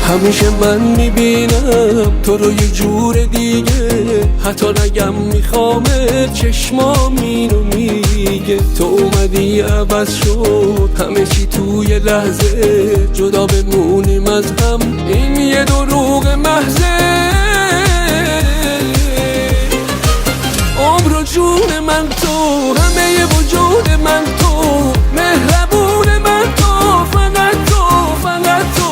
همیشه من میبینم تو رو یه جور دیگه، حتی نگم میخوامت چشمام اینو میگه. تو اومدی عوض شد همه چی توی لحظه، جدا بمونیم از هم این یه دروغ محضه. عمر و جون من تو، همه وجود من تو، مهربون من تو، فقط تو، فقط تو.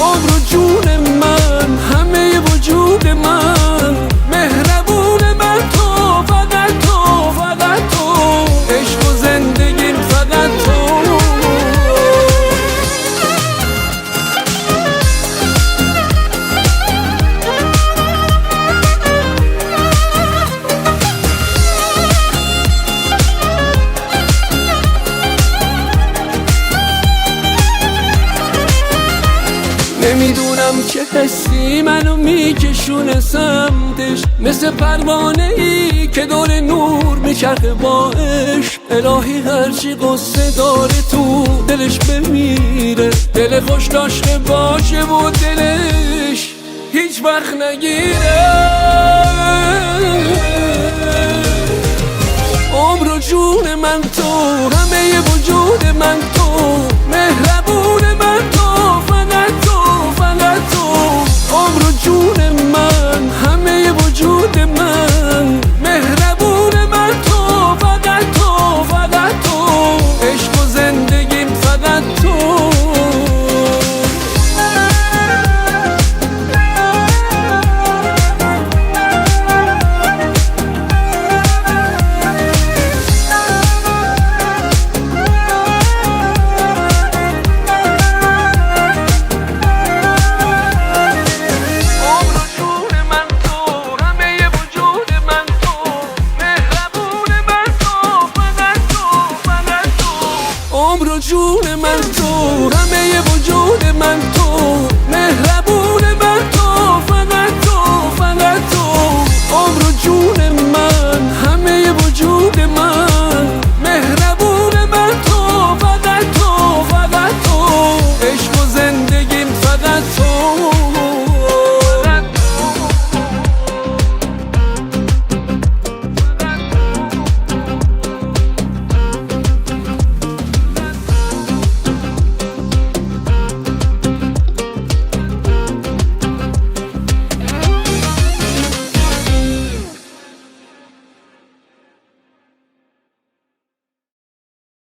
عمر و جون من، همه وجود من، مهربون من تو، فقط تو، فقط تو. عشق و زندگیم فقط تو. نمیدونم چه حسی منو میکشونه سمتش، مثل پروانه ای که دور نور میچرخه با عشق. الهی هرچی قصه داره تو دلش بمیره، دل خوش داشته باشه و دلش هیچ وقت نگیره. عمر و جون من تو، همه وجود من تو، مهربون من تو، فقط تو، فقط تو. عمر و جون من، همه وجود من، مهربون من تو، فقط تو، فقط تو. عشق و زندگیم فقط تو. عمر و جون من تو، همه وجود من تو، مهربون من تو، فقط تو، فقط تو.